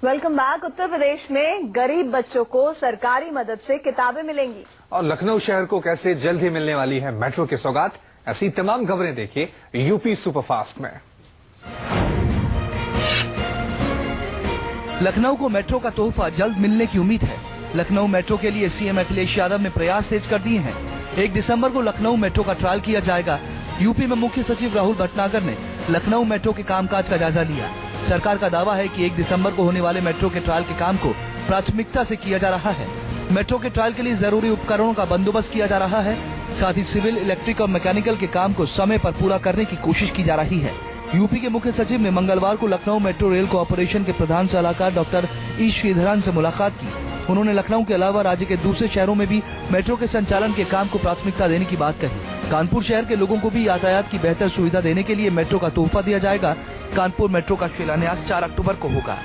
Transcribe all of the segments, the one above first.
Welcome back. Uttar Pradesh में गरीब बच्चों को सरकारी मदद से किताबें मिलेंगी और लखनऊ शहर को कैसे जल्द ही मिलने वाली है मेट्रो की सौगात। ऐसी तमाम खबरें देखिए यूपी सुपरफास्ट में। लखनऊ को मेट्रो का तोहफा जल्द मिलने की उम्मीद है। लखनऊ मेट्रो के लिए सीएम अखिलेश यादव ने प्रयास तेज कर दिए हैं। 1 दिसंबर को लखनऊ मेट्रो का ट्रायल किया जाएगा। यूपी में मुख्य सचिव राहुल भटनागर ने लखनऊ मेट्रो के कामकाज का जायजा लिया। सरकार का दावा है कि 1 दिसंबर को होने वाले मेट्रो के ट्रायल के काम को प्राथमिकता से किया जा रहा है। मेट्रो के ट्रायल के लिए जरूरी उपकरणों का बंदोबस्त किया जा रहा है। साथ ही सिविल, इलेक्ट्रिक और मैकेनिकल के काम को समय पर पूरा करने की कोशिश की जा रही है। यूपी के मुख्य सचिव ने मंगलवार को लखनऊ मेट्रो रेल कॉर्पोरेशन के प्रधान सलाहकार डॉक्टर ई श्रीधरन से मुलाकात की। उन्होंने लखनऊ के अलावा राज्य के दूसरे शहरों में भी मेट्रो के संचालन के काम को प्राथमिकता देने की बात कही। कानपुर शहर के लोगों को भी यातायात की बेहतर सुविधा देने के लिए मेट्रो का तोहफा दिया जाएगा। कानपुर मेट्रो का शिलान्यास 4 अक्टूबर को होगा।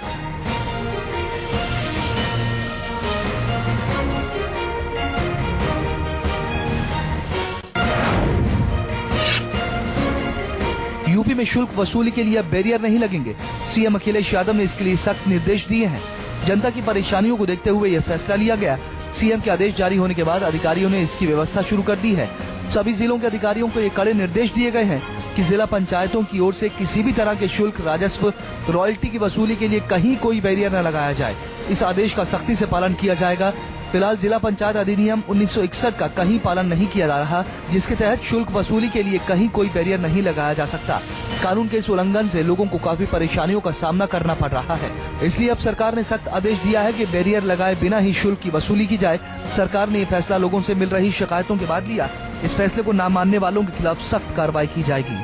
यूपी में शुल्क वसूली के लिए अब बैरियर नहीं लगेंगे। सीएम अखिलेश यादव ने इसके लिए सख्त निर्देश दिए हैं। जनता की परेशानियों को देखते हुए यह फैसला लिया गया। सीएम के आदेश जारी होने के बाद अधिकारियों ने इसकी व्यवस्था शुरू कर दी है। सभी जिलों के अधिकारियों को ये कड़े निर्देश दिए गए हैं कि जिला पंचायतों की ओर से किसी भी तरह के शुल्क, राजस्व, रॉयल्टी की वसूली के लिए कहीं कोई बैरियर न लगाया जाए। इस आदेश का सख्ती से पालन किया जाएगा। फिलहाल जिला पंचायत अधिनियम 1961 का कहीं पालन नहीं किया जा रहा, जिसके तहत शुल्क वसूली के लिए कहीं कोई बैरियर नहीं लगाया जा सकता। कानून के इस उल्लंघन से लोगों को काफी परेशानियों का सामना करना पड़ रहा है। इसलिए अब सरकार ने सख्त आदेश दिया है कि बैरियर लगाए बिना ही शुल्क की वसूली की जाए। सरकार ने ये फैसला लोगों से मिल रही शिकायतों के बाद लिया। इस फैसले को न मानने वालों के खिलाफ सख्त कार्रवाई की जाएगी।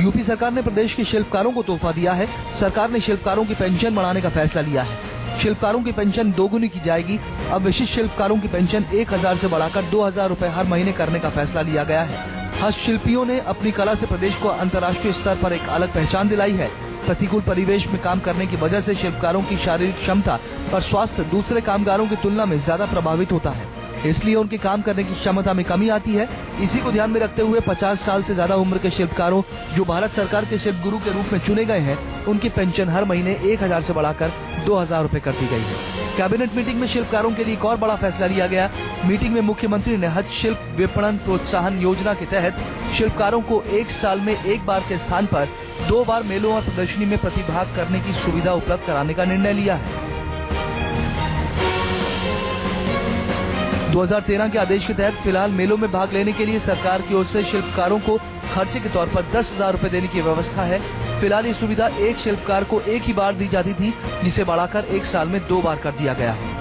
यूपी सरकार ने प्रदेश के शिल्पकारों को तोहफा दिया है। सरकार ने शिल्पकारों की पेंशन बढ़ाने का फैसला लिया है। शिल्पकारों की पेंशन दोगुनी की जाएगी। अब विशिष्ट शिल्पकारों की पेंशन 1000 से बढ़ाकर 2000 रुपए हर महीने करने का फैसला लिया गया है। हस्तशिल्पियों ने अपनी कला से प्रदेश को अंतर्राष्ट्रीय स्तर पर एक अलग पहचान दिलाई है। प्रतिकूल परिवेश में काम करने की वजह से शिल्पकारों की शारीरिक क्षमता और स्वास्थ्य दूसरे कामगारों की तुलना में ज्यादा प्रभावित होता है, इसलिए उनके काम करने की क्षमता में कमी आती है। इसी को ध्यान में रखते हुए 50 साल से ज्यादा उम्र के शिल्पकारों जो भारत सरकार के शिल्प गुरु के रूप में चुने गए हैं, उनकी पेंशन हर महीने 1000 से बढ़ाकर 2000 रुपए कर दी गई है। कैबिनेट मीटिंग में शिल्पकारों के लिए एक और बड़ा फैसला लिया गया। मीटिंग में मुख्यमंत्री ने हस्तशिल्प विपणन प्रोत्साहन योजना के तहत शिल्पकारों को 1 साल में 1 बार के स्थान पर 2 बार मेलों और प्रदर्शनी में प्रतिभाग करने की सुविधा उपलब्ध कराने का निर्णय लिया है। 2013 के आदेश के तहत फिलहाल मेलों में भाग लेने के लिए सरकार की ओर से शिल्पकारों को खर्चे के तौर पर 10,000 रुपए देने की व्यवस्था है। फिलहाल ये सुविधा एक शिल्पकार को एक ही बार दी जाती थी, जिसे बढ़ाकर 1 साल में 2 बार कर दिया गया है।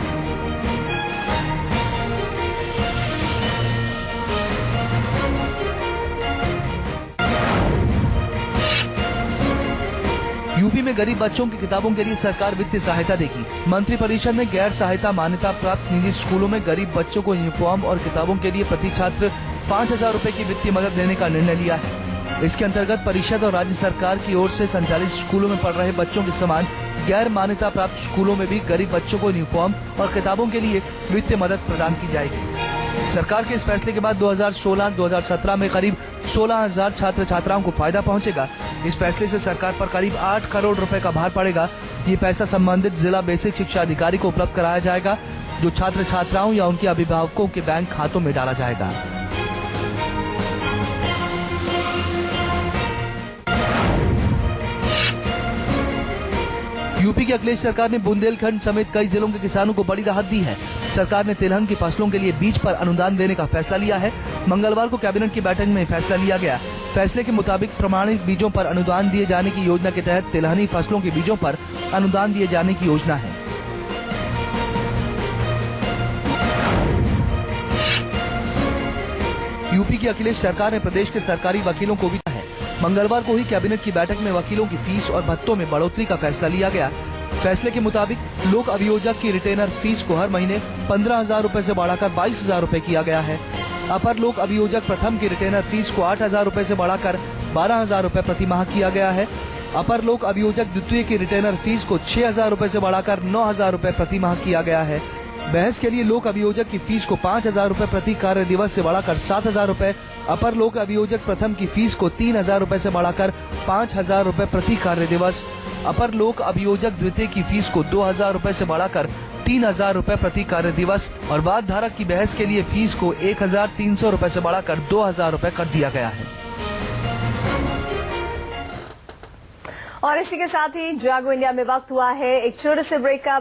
यूपी में गरीब बच्चों की किताबों के लिए सरकार वित्तीय सहायता देगी। मंत्रिपरिषद ने गैर सहायता मान्यता प्राप्त निजी स्कूलों में गरीब बच्चों को यूनिफॉर्म और किताबों के लिए प्रति छात्र 5000 रुपए की वित्तीय मदद देने का निर्णय लिया है। इसके अंतर्गत परिषद और राज्य सरकार की ओर से संचालित स्कूलों में पढ़ रहे बच्चों के समान गैर मान्यता प्राप्त स्कूलों में भी गरीब बच्चों को यूनिफॉर्म और किताबों के लिए वित्तीय मदद प्रदान की जाएगी। सरकार के इस फैसले के बाद 2016-2017 में करीब 16000 छात्र छात्राओं को फायदा पहुंचेगा। इस फैसले से सरकार पर करीब 8 करोड़ रुपए का भार पड़ेगा। ये पैसा संबंधित जिला बेसिक शिक्षा अधिकारी को उपलब्ध कराया जाएगा, जो छात्र छात्राओं या उनके अभिभावकों के बैंक खातों में डाला जाएगा। यूपी की अखिलेश सरकार ने बुंदेलखंड समेत कई जिलों के किसानों को बड़ी राहत दी है। सरकार ने तिलहन की फसलों के लिए बीज पर अनुदान देने का फैसला लिया है। मंगलवार को कैबिनेट की बैठक में फैसला लिया गया। फैसले के मुताबिक प्रमाणित बीजों पर अनुदान दिए जाने की योजना के तहत तिलहनी फसलों के बीजों पर अनुदान दिए जाने की योजना है। यूपी की अखिलेश सरकार ने प्रदेश के सरकारी वकीलों को भी है। मंगलवार को ही कैबिनेट की बैठक में वकीलों की फीस और भत्तों में बढ़ोतरी का फैसला लिया गया। फैसले के मुताबिक लोक अभियोजक की रिटेनर फीस को हर महीने 15,000 रुपए से बढ़ाकर 22,000 रुपए किया गया है। अपर लोक अभियोजक प्रथम की रिटेनर फीस को 8,000 रुपए से बढ़ाकर 12,000 रुपए प्रति माह किया गया है। अपर लोक अभियोजक द्वितीय की रिटेनर फीस को 6,000 रुपए से बढ़ाकर 9,000 रुपए प्रति माह किया गया है। बहस के लिए लोक अभियोजक की फीस को 5,000 रुपए प्रति कार्य दिवस से बढ़ाकर 7,000 रुपए, अपर लोक अभियोजक प्रथम की फीस को 3,000 रुपए से बढ़ाकर 5,000 रुपए प्रति कार्य दिवस, अपर लोक अभियोजक द्वितीय की फीस को 2,000 रुपए से बढ़ाकर 3,000 रुपए प्रति कार्य दिवस और वाद धारक की बहस के लिए फीस को 1,300 रुपए से बढ़ाकर 2,000 रुपए कर दिया गया है। और इसी के साथ ही जागो इंडिया में वक्त हुआ है एक छोटे से ब्रेक का।